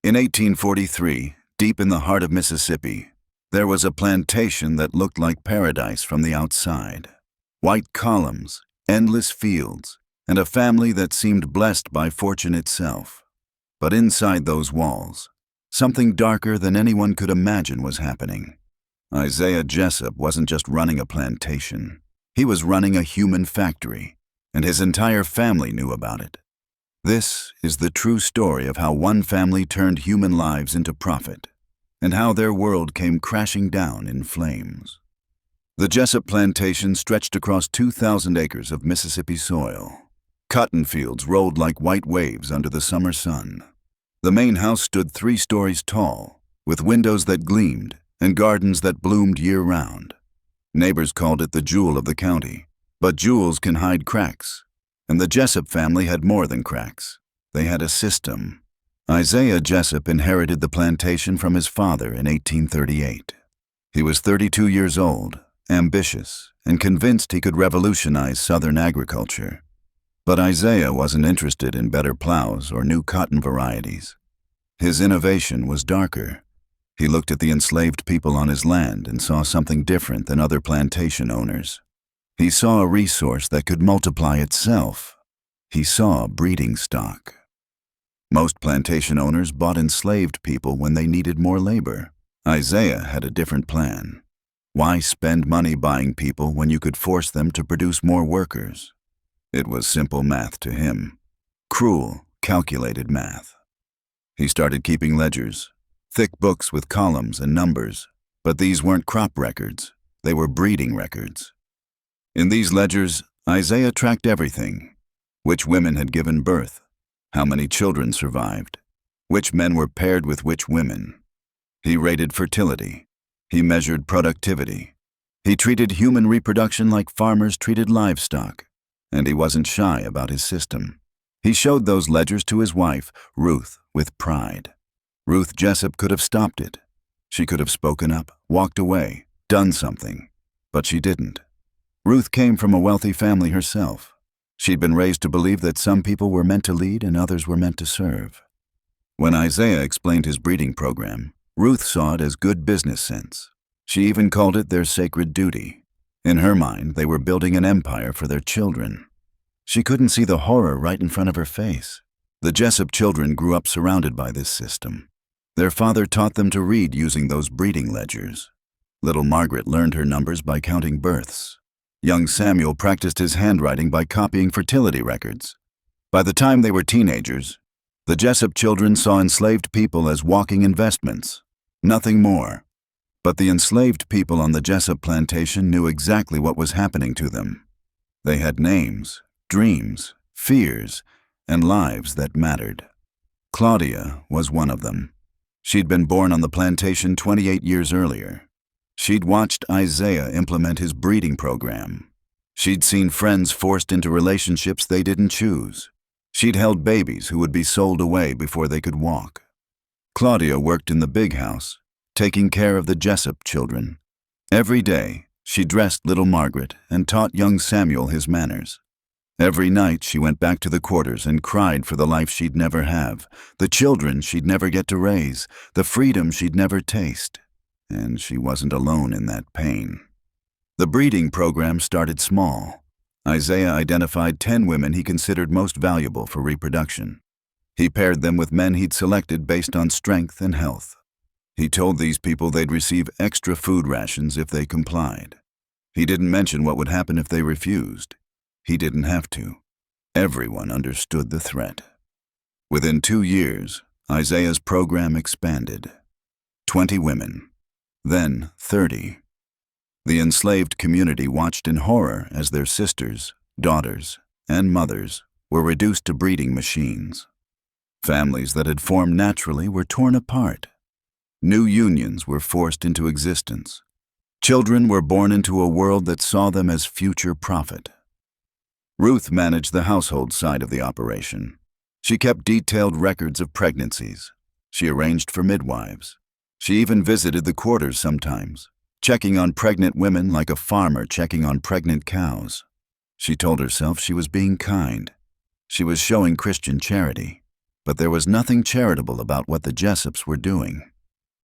In 1843, deep in the heart of Mississippi, there was a plantation that looked like paradise from the outside. White columns, endless fields, and a family that seemed blessed by fortune itself. But inside those walls, something darker than anyone could imagine was happening. Isaiah Jessup wasn't just running a plantation. He was running a human factory, and his entire family knew about it. This is the true story of how one family turned human lives into profit, and how their world came crashing down in flames. The Jessup plantation stretched across 2,000 acres of Mississippi soil. Cotton fields rolled like white waves under the summer sun. The main house stood 3 stories tall, with windows that gleamed and gardens that bloomed year-round. Neighbors called it the jewel of the county, but jewels can hide cracks. And the Jessup family had more than cracks. They had a system. Isaiah Jessup inherited the plantation from his father in 1838. He was 32 years old, ambitious, and convinced he could revolutionize Southern agriculture. But Isaiah wasn't interested in better plows or new cotton varieties. His innovation was darker. He looked at the enslaved people on his land and saw something different than other plantation owners. He saw a resource that could multiply itself. He saw breeding stock. Most plantation owners bought enslaved people when they needed more labor. Isaiah had a different plan. Why spend money buying people when you could force them to produce more workers? It was simple math to him. Cruel, calculated math. He started keeping ledgers, thick books with columns and numbers, but these weren't crop records. They were breeding records. In these ledgers, Isaiah tracked everything: which women had given birth, how many children survived, which men were paired with which women. He rated fertility. He measured productivity. He treated human reproduction like farmers treated livestock, and he wasn't shy about his system. He showed those ledgers to his wife, Ruth, with pride. Ruth Jessup could have stopped it. She could have spoken up, walked away, done something, but she didn't. Ruth came from a wealthy family herself. She'd been raised to believe that some people were meant to lead and others were meant to serve. When Isaiah explained his breeding program, Ruth saw it as good business sense. She even called it their sacred duty. In her mind, they were building an empire for their children. She couldn't see the horror right in front of her face. The Jessup children grew up surrounded by this system. Their father taught them to read using those breeding ledgers. Little Margaret learned her numbers by counting births. Young Samuel practiced his handwriting by copying fertility records. By the time they were teenagers, the Jessup children saw enslaved people as walking investments, nothing more. But the enslaved people on the Jessup plantation knew exactly what was happening to them. They had names, dreams, fears, and lives that mattered. Claudia was one of them. She'd been born on the plantation 28 years earlier. She'd watched Isaiah implement his breeding program. She'd seen friends forced into relationships they didn't choose. She'd held babies who would be sold away before they could walk. Claudia worked in the big house, taking care of the Jessup children. Every day, she dressed little Margaret and taught young Samuel his manners. Every night, she went back to the quarters and cried for the life she'd never have, the children she'd never get to raise, the freedom she'd never taste. And she wasn't alone in that pain. The breeding program started small. Isaiah identified 10 women he considered most valuable for reproduction. He paired them with men he'd selected based on strength and health. He told these people they'd receive extra food rations if they complied. He didn't mention what would happen if they refused. He didn't have to. Everyone understood the threat. Within 2 years, Isaiah's program expanded. 20 women. Then 30. The enslaved community watched in horror as their sisters, daughters, and mothers were reduced to breeding machines. Families that had formed naturally were torn apart. New unions were forced into existence. Children were born into a world that saw them as future profit. Ruth managed the household side of the operation. She kept detailed records of pregnancies. She arranged for midwives. She even visited the quarters sometimes, checking on pregnant women like a farmer checking on pregnant cows. She told herself she was being kind. She was showing Christian charity. But there was nothing charitable about what the Jessups were doing.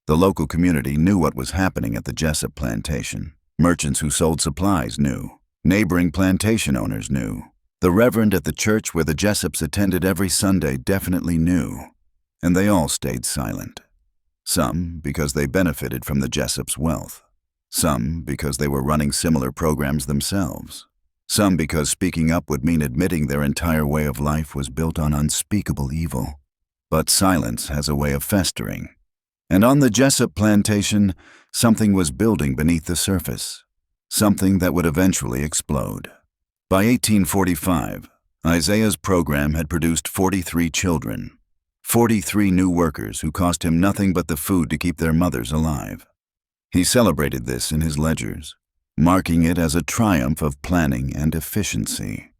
The local community knew what was happening at the Jessup plantation. Merchants who sold supplies knew. Neighboring plantation owners knew. The reverend at the church where the Jessups attended every Sunday definitely knew. And they all stayed silent. Some because they benefited from the Jessups' wealth. Some because they were running similar programs themselves. Some because speaking up would mean admitting their entire way of life was built on unspeakable evil. But silence has a way of festering. And on the Jessup plantation, something was building beneath the surface. Something that would eventually explode. By 1845, Isaiah's program had produced 43 children. 43 new workers who cost him nothing but the food to keep their mothers alive. He celebrated this in his ledgers, marking it as a triumph of planning and efficiency.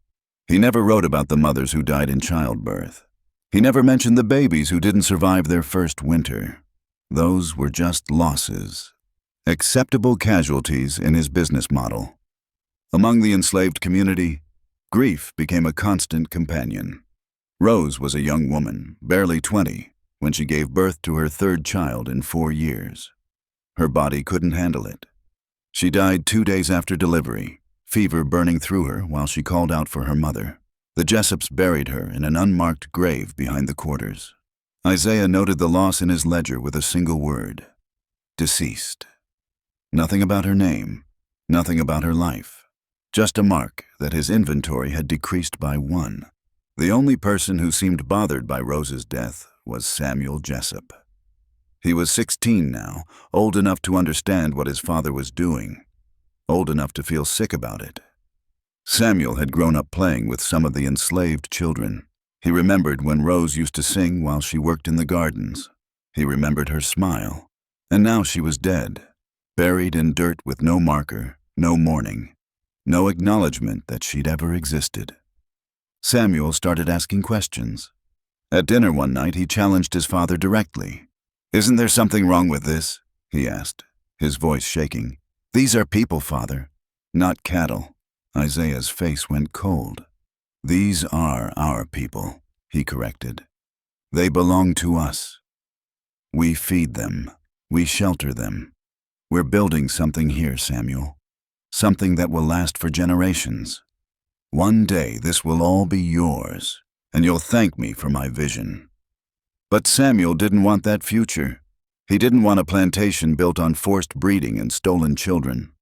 He never wrote about the mothers who died in childbirth. He never mentioned the babies who didn't survive their first winter. Those were just losses. Acceptable casualties in his business model. Among the enslaved community, grief became a constant companion. Rose was a young woman, barely 20, when she gave birth to her third child in 4 years. Her body couldn't handle it. She died 2 days after delivery, fever burning through her while she called out for her mother. The Jessups buried her in an unmarked grave behind the quarters. Isaiah noted the loss in his ledger with a single word: deceased. Nothing about her name, nothing about her life. Just a mark that his inventory had decreased by 1. The only person who seemed bothered by Rose's death was Samuel Jessup. He was 16 now, old enough to understand what his father was doing, old enough to feel sick about it. Samuel had grown up playing with some of the enslaved children. He remembered when Rose used to sing while she worked in the gardens. He remembered her smile. And now she was dead, buried in dirt with no marker, no mourning, no acknowledgement that she'd ever existed. Samuel started asking questions. At dinner one night, he challenged his father directly. "Isn't there something wrong with this?" he asked, his voice shaking. "These are people, Father, not cattle." Isaiah's face went cold. "These are our people," he corrected. "They belong to us. We feed them. We shelter them. We're building something here, Samuel. Something that will last for generations. One day this will all be yours, and you'll thank me for my vision." But Samuel didn't want that future. He didn't want a plantation built on forced breeding and stolen children.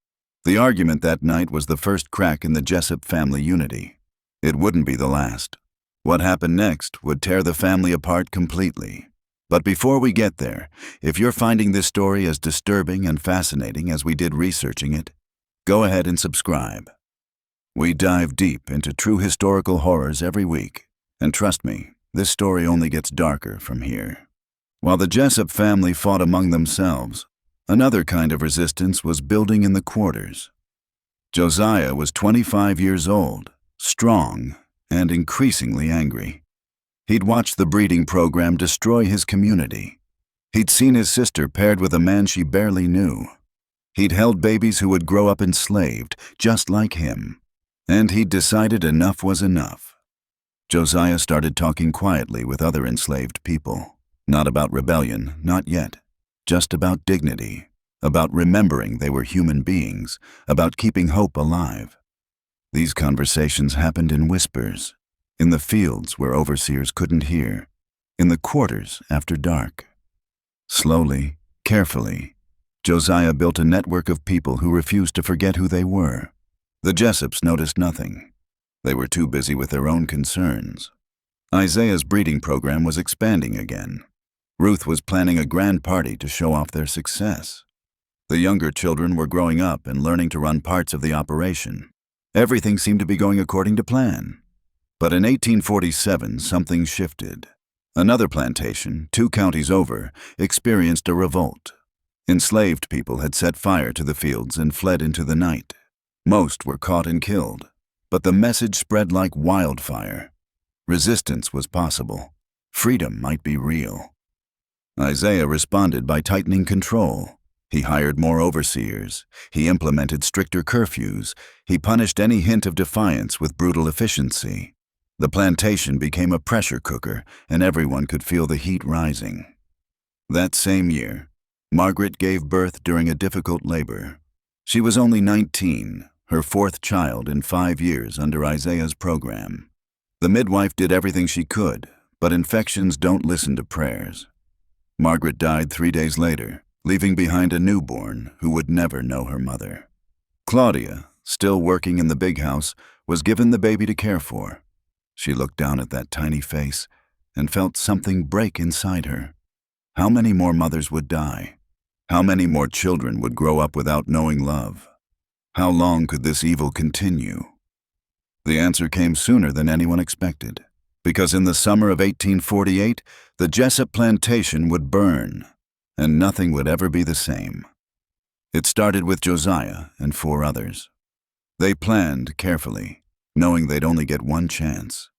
The argument that night was the first crack in the Jessup family unity. It wouldn't be the last. What happened next would tear the family apart completely. But before we get there, if you're finding this story as disturbing and fascinating as we did researching it, go ahead and subscribe. We dive deep into true historical horrors every week, and trust me, this story only gets darker from here. While the Jessup family fought among themselves, another kind of resistance was building in the quarters. Josiah was 25 years old, strong, and increasingly angry. He'd watched the breeding program destroy his community. He'd seen his sister paired with a man she barely knew. He'd held babies who would grow up enslaved, just like him. And he'd decided enough was enough. Josiah started talking quietly with other enslaved people. Not about rebellion, not yet. Just about dignity, about remembering they were human beings, about keeping hope alive. These conversations happened in whispers, in the fields where overseers couldn't hear, in the quarters after dark. Slowly, carefully, Josiah built a network of people who refused to forget who they were. The Jessups noticed nothing. They were too busy with their own concerns. Isaiah's breeding program was expanding again. Ruth was planning a grand party to show off their success. The younger children were growing up and learning to run parts of the operation. Everything seemed to be going according to plan. But in 1847, something shifted. Another plantation, 2 counties over, experienced a revolt. Enslaved people had set fire to the fields and fled into the night. Most were caught and killed, but the message spread like wildfire. Resistance was possible. Freedom might be real. Isaiah responded by tightening control. He hired more overseers. He implemented stricter curfews. He punished any hint of defiance with brutal efficiency. The plantation became a pressure cooker, and everyone could feel the heat rising. That same year, Margaret gave birth during a difficult labor. She was only 19, her fourth child in 5 years under Isaiah's program. The midwife did everything she could, but infections don't listen to prayers. Margaret died 3 days later, leaving behind a newborn who would never know her mother. Claudia, still working in the big house, was given the baby to care for. She looked down at that tiny face and felt something break inside her. How many more mothers would die? How many more children would grow up without knowing love? How long could this evil continue? The answer came sooner than anyone expected, because in the summer of 1848, the Jessup plantation would burn, and nothing would ever be the same. It started with Josiah and 4 others. They planned carefully, knowing they'd only get one chance.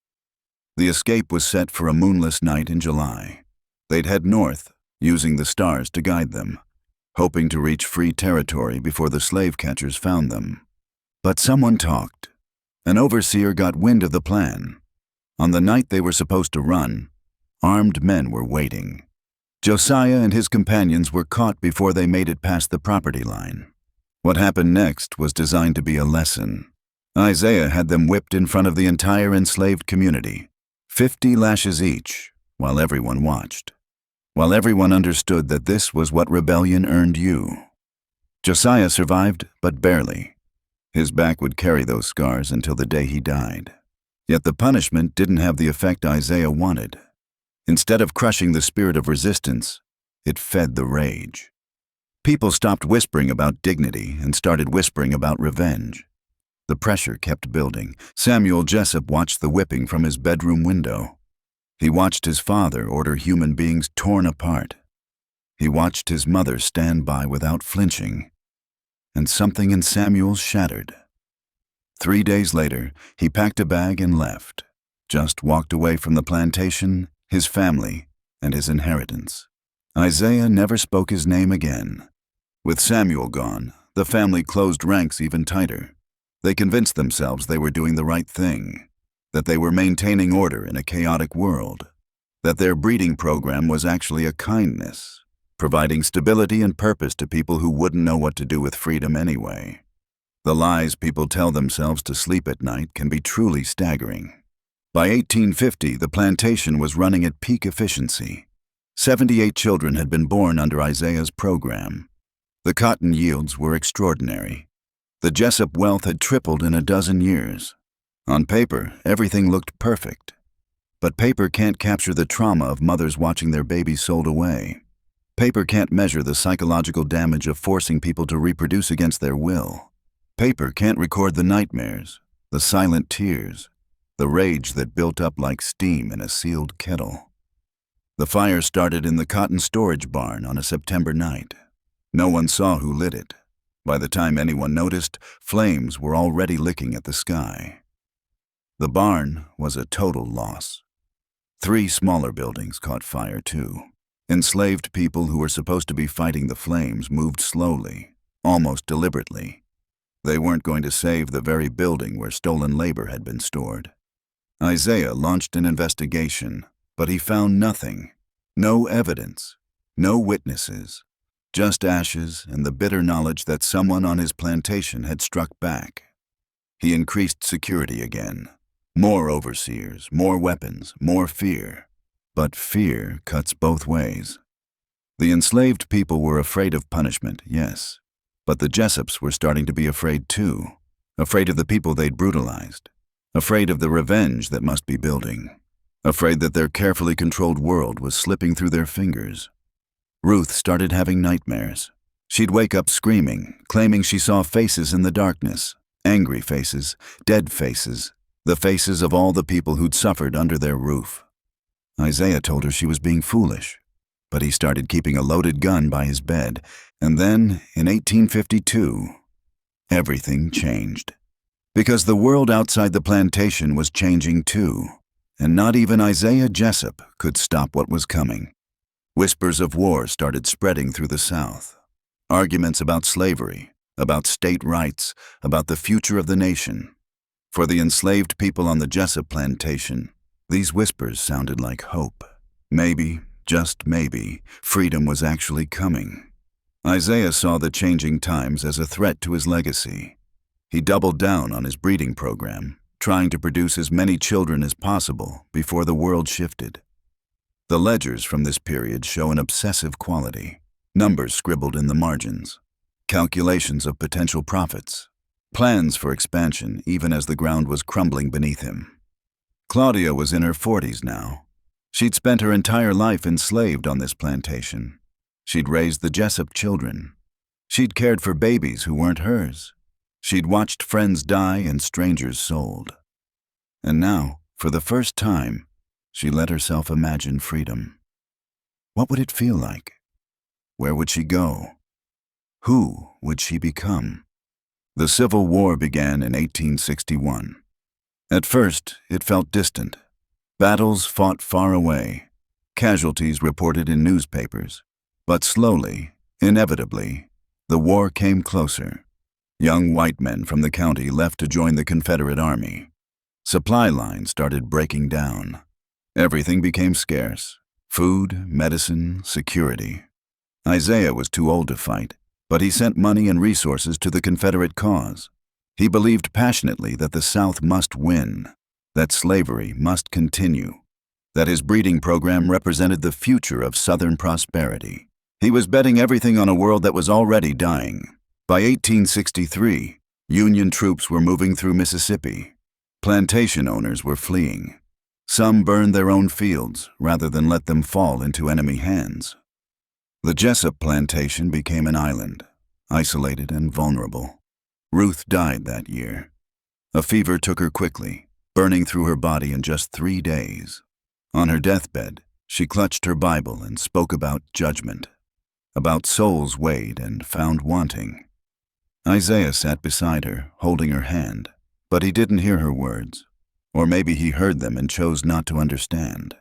The escape was set for a moonless night in July. They'd head north, using the stars to guide them, hoping to reach free territory before the slave catchers found them. But someone talked. An overseer got wind of the plan. On the night they were supposed to run, armed men were waiting. Josiah and his companions were caught before they made it past the property line. What happened next was designed to be a lesson. Isaiah had them whipped in front of the entire enslaved community, 50 lashes each, while everyone watched. While everyone understood that this was what rebellion earned you. Josiah survived, but barely. His back would carry those scars until the day he died. Yet the punishment didn't have the effect Isaiah wanted. Instead of crushing the spirit of resistance, it fed the rage. People stopped whispering about dignity and started whispering about revenge. The pressure kept building. Samuel Jessup watched the whipping from his bedroom window. He watched his father order human beings torn apart. He watched his mother stand by without flinching. And something in Samuel shattered. 3 days later, he packed a bag and left. Just walked away from the plantation, his family, and his inheritance. Isaiah never spoke his name again. With Samuel gone, the family closed ranks even tighter. They convinced themselves they were doing the right thing, that they were maintaining order in a chaotic world, that their breeding program was actually a kindness, providing stability and purpose to people who wouldn't know what to do with freedom anyway. The lies people tell themselves to sleep at night can be truly staggering. By 1850, the plantation was running at peak efficiency. 78 children had been born under Isaiah's program. The cotton yields were extraordinary. The Jessup wealth had tripled in a dozen years. On paper, everything looked perfect. But paper can't capture the trauma of mothers watching their babies sold away. Paper can't measure the psychological damage of forcing people to reproduce against their will. Paper can't record the nightmares, the silent tears, the rage that built up like steam in a sealed kettle. The fire started in the cotton storage barn on a September night. No one saw who lit it. By the time anyone noticed, flames were already licking at the sky. The barn was a total loss. 3 smaller buildings caught fire too. Enslaved people who were supposed to be fighting the flames moved slowly, almost deliberately. They weren't going to save the very building where stolen labor had been stored. Isaiah launched an investigation, but he found nothing. No evidence, no witnesses, just ashes and the bitter knowledge that someone on his plantation had struck back. He increased security again. More overseers, more weapons, more fear. But fear cuts both ways. The enslaved people were afraid of punishment, yes, but the Jessups were starting to be afraid too. Afraid of the people they'd brutalized. Afraid of the revenge that must be building. Afraid that their carefully controlled world was slipping through their fingers. Ruth started having nightmares. She'd wake up screaming, claiming she saw faces in the darkness. Angry faces, dead faces, the faces of all the people who'd suffered under their roof. Isaiah told her she was being foolish, but he started keeping a loaded gun by his bed, and then, in 1852, everything changed. Because the world outside the plantation was changing too, and not even Isaiah Jessup could stop what was coming. Whispers of war started spreading through the South. Arguments about slavery, about state rights, about the future of the nation. For the enslaved people on the Jessup plantation, these whispers sounded like hope. Maybe, just maybe, freedom was actually coming. Isaiah saw the changing times as a threat to his legacy. He doubled down on his breeding program, trying to produce as many children as possible before the world shifted. The ledgers from this period show an obsessive quality, numbers scribbled in the margins, calculations of potential profits, plans for expansion even as the ground was crumbling beneath him. Claudia was in her 40s now. She'd spent her entire life enslaved on this plantation. She'd raised the Jessup children. She'd cared for babies who weren't hers. She'd watched friends die and strangers sold. And now, for the first time, she let herself imagine freedom. What would it feel like? Where would she go? Who would she become? The Civil War began in 1861. At first, it felt distant. Battles fought far away. Casualties reported in newspapers. But slowly, inevitably, the war came closer. Young white men from the county left to join the Confederate Army. Supply lines started breaking down. Everything became scarce: food, medicine, security. Isaiah was too old to fight, but he sent money and resources to the Confederate cause. He believed passionately that the South must win, that slavery must continue, that his breeding program represented the future of Southern prosperity. He was betting everything on a world that was already dying. By 1863, Union troops were moving through Mississippi. Plantation owners were fleeing. Some burned their own fields rather than let them fall into enemy hands. The Jessup plantation became an island, isolated and vulnerable. Ruth died that year. A fever took her quickly, burning through her body in just 3 days. On her deathbed, she clutched her Bible and spoke about judgment, about souls weighed and found wanting. Isaiah sat beside her, holding her hand, but he didn't hear her words. Or maybe he heard them and chose not to understand.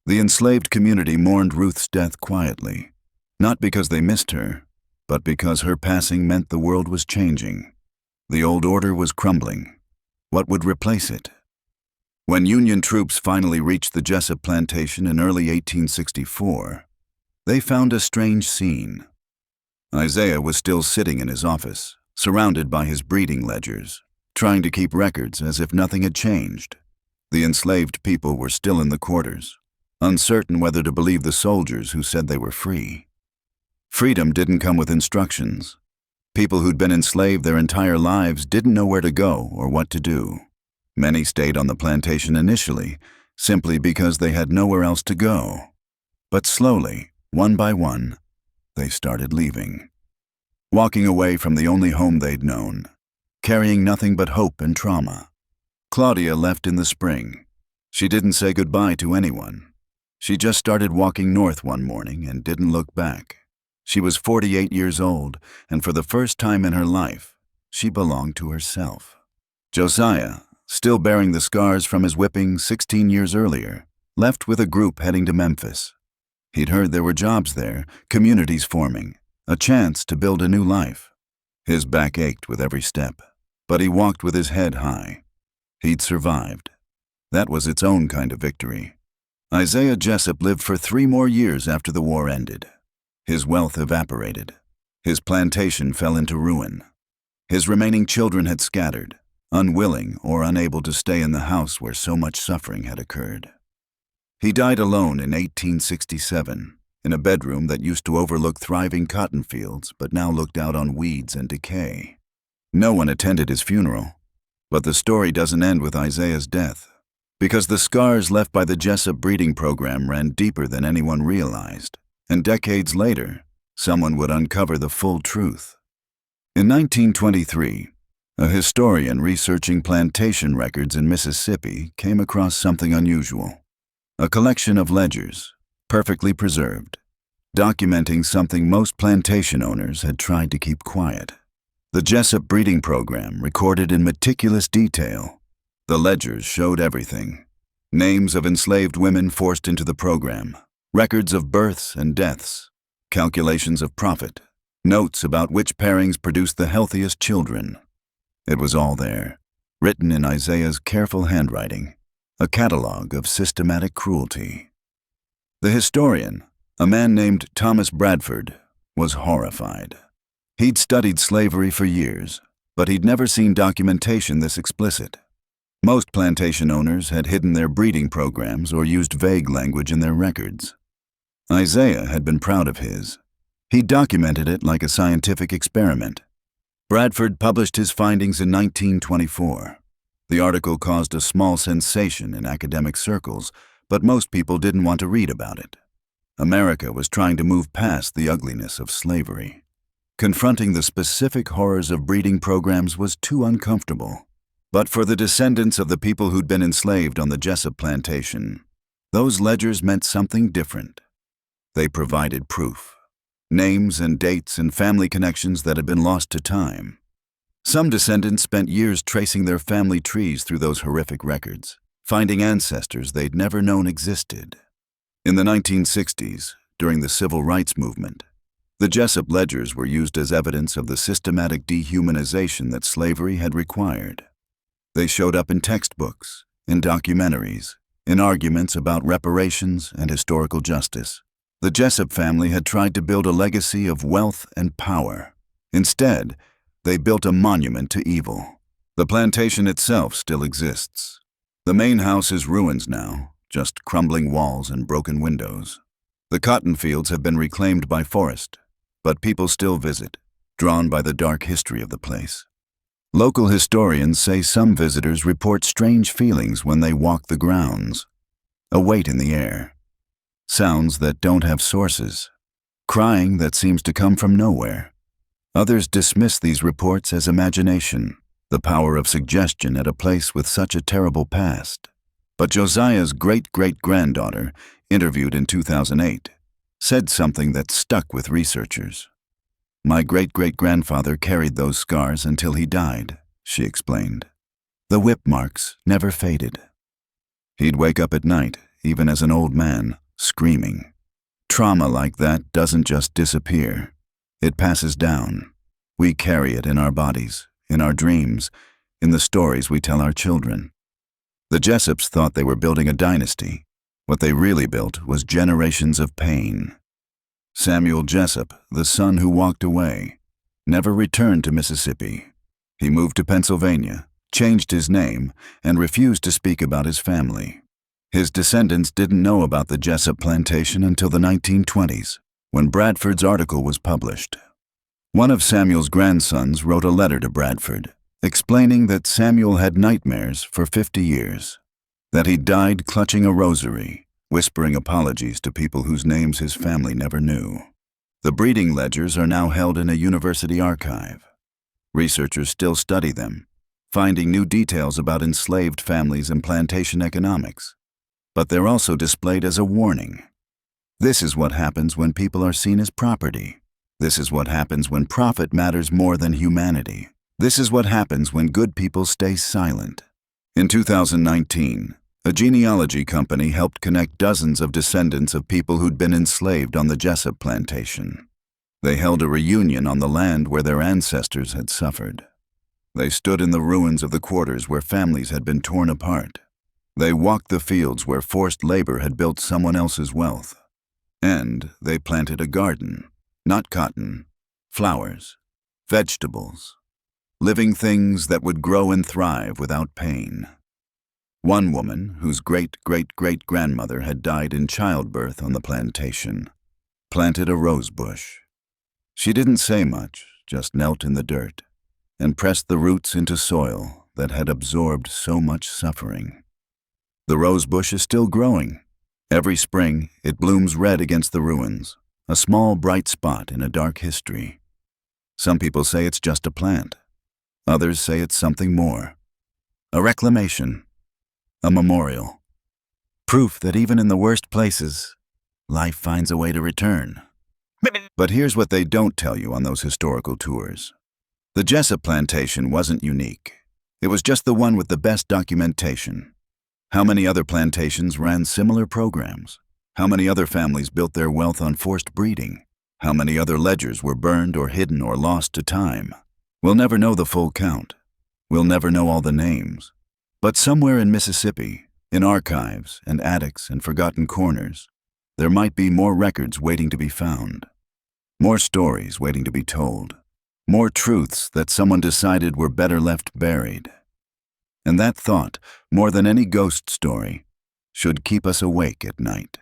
The enslaved community mourned Ruth's death quietly, not because they missed her, but because her passing meant the world was changing. The old order was crumbling. What would replace it? When Union troops finally reached the Jessup plantation in early 1864, they found a strange scene. Isaiah was still sitting in his office, surrounded by his breeding ledgers, trying to keep records as if nothing had changed. The enslaved people were still in the quarters, uncertain whether to believe the soldiers who said they were free. Freedom didn't come with instructions. People who'd been enslaved their entire lives didn't know where to go or what to do. Many stayed on the plantation initially, simply because they had nowhere else to go. But slowly, one by one, they started leaving. Walking away from the only home they'd known, carrying nothing but hope and trauma. Claudia left in the spring. She didn't say goodbye to anyone. She just started walking north one morning and didn't look back. She was 48 years old, and for the first time in her life, she belonged to herself. Josiah, still bearing the scars from his whipping 16 years earlier, left with a group heading to Memphis. He'd heard there were jobs there, communities forming, a chance to build a new life. His back ached with every step, but he walked with his head high. He'd survived. That was its own kind of victory. Isaiah Jessup lived for 3 more years after the war ended. His wealth evaporated. His plantation fell into ruin. His remaining children had scattered, unwilling or unable to stay in the house where so much suffering had occurred. He died alone in 1867, in a bedroom that used to overlook thriving cotton fields but now looked out on weeds and decay. No one attended his funeral, but the story doesn't end with Isaiah's death, because the scars left by the Jessup breeding program ran deeper than anyone realized, and decades later, someone would uncover the full truth. In 1923, a historian researching plantation records in Mississippi came across something unusual. A collection of ledgers, perfectly preserved, documenting something most plantation owners had tried to keep quiet. The Jessup breeding program recorded in meticulous detail. The ledgers showed everything. Names of enslaved women forced into the program, records of births and deaths, calculations of profit, notes about which pairings produced the healthiest children. It was all there, written in Isaiah's careful handwriting, a catalog of systematic cruelty. The historian, a man named Thomas Bradford, was horrified. He'd studied slavery for years, but he'd never seen documentation this explicit. Most plantation owners had hidden their breeding programs or used vague language in their records. Isaiah had been proud of his. He documented it like a scientific experiment. Bradford published his findings in 1924. The article caused a small sensation in academic circles, but most people didn't want to read about it. America was trying to move past the ugliness of slavery. Confronting the specific horrors of breeding programs was too uncomfortable. But for the descendants of the people who'd been enslaved on the Jessup plantation, those ledgers meant something different. They provided proof. Names and dates and family connections that had been lost to time. Some descendants spent years tracing their family trees through those horrific records, finding ancestors they'd never known existed. In the 1960s, during the Civil Rights Movement, the Jessup ledgers were used as evidence of the systematic dehumanization that slavery had required. They showed up in textbooks, in documentaries, in arguments about reparations and historical justice. The Jessup family had tried to build a legacy of wealth and power. Instead, they built a monument to evil. The plantation itself still exists. The main house is ruins now, just crumbling walls and broken windows. The cotton fields have been reclaimed by forest, but people still visit, drawn by the dark history of the place. Local historians say some visitors report strange feelings when they walk the grounds. A weight in the air. Sounds that don't have sources. Crying that seems to come from nowhere. Others dismiss these reports as imagination, the power of suggestion at a place with such a terrible past. But Josiah's great-great-granddaughter, interviewed in 2008, said something that stuck with researchers. "My great-great-grandfather carried those scars until he died," she explained. "The whip marks never faded. He'd wake up at night, even as an old man, screaming. Trauma like that doesn't just disappear. It passes down. We carry it in our bodies, in our dreams, in the stories we tell our children." The Jessups thought they were building a dynasty. What they really built was generations of pain. Samuel Jessup, the son who walked away, never returned to Mississippi. He moved to Pennsylvania, changed his name, and refused to speak about his family. His descendants didn't know about the Jessup plantation until the 1920s, when Bradford's article was published. One of Samuel's grandsons wrote a letter to Bradford, explaining that Samuel had nightmares for 50 years, that he died clutching a rosary, whispering apologies to people whose names his family never knew. The breeding ledgers are now held in a university archive. Researchers still study them, finding new details about enslaved families and plantation economics. But they're also displayed as a warning. This is what happens when people are seen as property. This is what happens when profit matters more than humanity. This is what happens when good people stay silent. In 2019, a genealogy company helped connect dozens of descendants of people who'd been enslaved on the Jessup plantation. They held a reunion on the land where their ancestors had suffered. They stood in the ruins of the quarters where families had been torn apart. They walked the fields where forced labor had built someone else's wealth. And they planted a garden, not cotton, flowers, vegetables, living things that would grow and thrive without pain. One woman, whose great-great-great-grandmother had died in childbirth on the plantation, planted a rose bush. She didn't say much, just knelt in the dirt and pressed the roots into soil that had absorbed so much suffering. The rose bush is still growing. Every spring, it blooms red against the ruins, a small bright spot in a dark history. Some people say it's just a plant. Others say it's something more. A reclamation. A memorial. Proof that even in the worst places, life finds a way to return. But here's what they don't tell you on those historical tours. The Jessup plantation wasn't unique. It was just the one with the best documentation. How many other plantations ran similar programs? How many other families built their wealth on forced breeding? How many other ledgers were burned or hidden or lost to time? We'll never know the full count. We'll never know all the names. But somewhere in Mississippi, in archives and attics and forgotten corners, there might be more records waiting to be found, more stories waiting to be told, more truths that someone decided were better left buried. And that thought, more than any ghost story, should keep us awake at night.